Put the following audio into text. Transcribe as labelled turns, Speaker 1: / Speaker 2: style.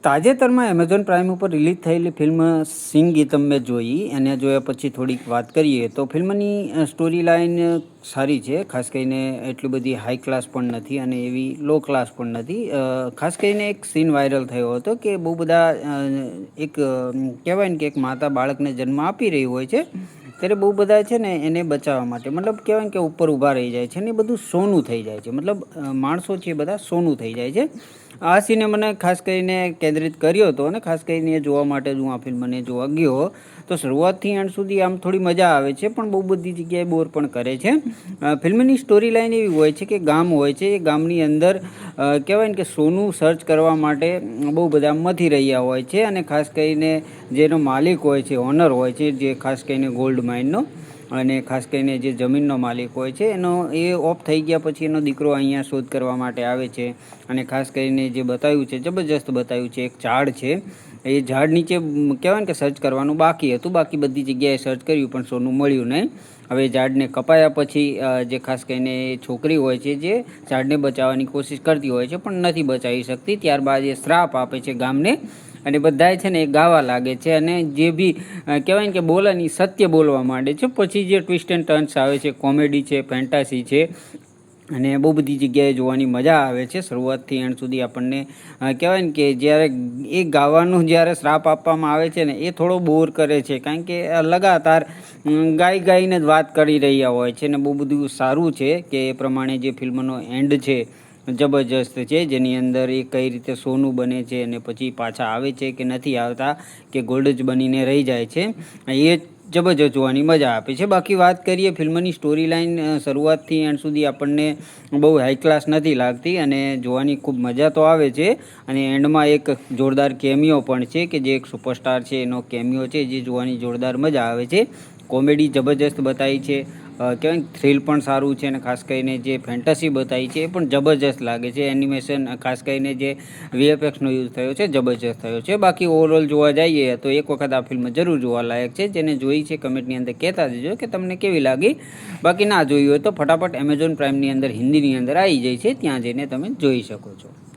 Speaker 1: તાજેતરમાં Amazon prime ઉપર release થયેલી ફિલ્મ સિંગ ગીતમ મેં જોઈ. એને જોયા પછી થોડીક વાત કરીએ તો ફિલ્મની સ્ટોરી લાઇન સારી છે. ખાસ કરીને એટલી બધી હાઈ ક્લાસ પણ નથી અને એવી લો ક્લાસ પણ નથી. ખાસ કરીને એક સીન વાયરલ થયો હતો કે બહુ બધા એક કહેવાય ને કે એક માતા બાળકને જન્મ આપી રહી હોય છે ત્યારે બહુ બધા છે ને એને બચાવવા માટે મતલબ કહેવાય ને કે ઉપર ઊભા રહી જાય છે ને એ બધું સોનું થઈ જાય છે. મતલબ માણસો છે બધા સોનું થઈ જાય છે. આ સીને મને ખાસ કરીને કેન્દ્રિત કર્યો હતો અને ખાસ કરીને એ જોવા માટે જ હું આ ફિલ્મને જોવા ગયો. તો શરૂઆતથી એન્ડ સુધી આમ થોડી મજા આવે છે પણ બહુ બધી જગ્યાએ બોર પણ કરે છે. ફિલ્મની સ્ટોરી લાઇન એવી હોય છે કે ગામ હોય છે, એ ગામની અંદર કહેવાય ને કે સોનું સર્ચ કરવા માટે બહુ બધા મથી રહ્યા હોય છે અને ખાસ કરીને જેનો માલિક હોય છે, ઓનર હોય છે, જે ખાસ કરીને ગોલ્ડ માઇનનો અને ખાસ કરીને જે જમીનનો માલિક હોય છે એનો એ ઓફ થઈ ગયા પછી એનો દીકરો અહીંયા શોધ કરવા માટે આવે છે. અને ખાસ કરીને જે બતાવ્યું છે, જબરજસ્ત બતાવ્યું છે, એક ઝાડ છે, એ ઝાડ નીચે કહેવાય ને કે સર્ચ કરવાનું બાકી હતું. બાકી બધી જગ્યાએ સર્ચ કર્યું પણ સોનું મળ્યું નહીં. હવે ઝાડને કપાયા પછી જે ખાસ કરીને છોકરી હોય છે જે ઝાડને બચાવવાની કોશિશ કરતી હોય છે પણ નથી બચાવી શકતી. ત્યારબાદ એ શ્રાપ આપે છે ગામને અને બધાએ છે ને એ ગાવા લાગે છે અને જે બી કહેવાય ને કે બોલે ને સત્ય બોલવા માંડે છે. પછી જે ટ્વિસ્ટ એન્ડ ટર્ન્સ આવે છે, કોમેડી છે, ફેન્ટાસી છે અને બહુ બધી જગ્યાએ જોવાની મજા આવે છે. શરૂઆતથી એન્ડ સુધી આપણને કહેવાય ને કે જ્યારે એ ગાવાનું જ્યારે શ્રાપ આપવામાં આવે છે ને એ થોડો બોર કરે છે, કારણ કે લગાતાર ગાઈને જ વાત કરી રહ્યા હોય છે. ને બહુ બધું સારું છે કે એ પ્રમાણે જે ફિલ્મનો એન્ડ છે જબરજસ્ત છે, જેની અંદર એ કઈ રીતે સોનું બને છે અને પછી પાછા આવે છે કે નથી આવતા કે ગોલ્ડ જ બનીને રહી જાય છે, એ જબરજસ્ત જોવાની મજા આપે છે. બાકી વાત કરીએ ફિલ્મની સ્ટોરી લાઇન, શરૂઆતથી એન્ડ સુધી આપણને બહુ હાઈ ક્લાસ નથી લાગતી અને જોવાની ખૂબ મજા તો આવે છે. અને એન્ડમાં એક જોરદાર કેમિયો પણ છે કે જે એક સુપરસ્ટાર છે એનો કેમિયો છે, જે જોવાની જોરદાર મજા આવે છે. કોમેડી જબરજસ્ત બતાવી છે, કહેવાય થ્રિલ પણ સારું છે અને ખાસ કરીને જે ફેન્ટસી બતાવી છે એ પણ જબરજસ્ત લાગે છે. એનિમેશન ખાસ કરીને જે વીએફએક્સનો યુઝ થયો છે જબરજસ્ત થયો છે. બાકી ઓવરઓલ જોવા જઈએ તો એક વખત આ ફિલ્મ જરૂર જોવા લાયક છે. જેને જોઈ છે કમેન્ટની અંદર કહેતા દેજો કે તમને કેવી લાગી. બાકી ના જોઈ હોય તો ફટાફટ એમેઝોન પ્રાઇમની અંદર હિન્દીની અંદર આવી જાય છે, ત્યાં જઈને તમે જોઈ શકો છો.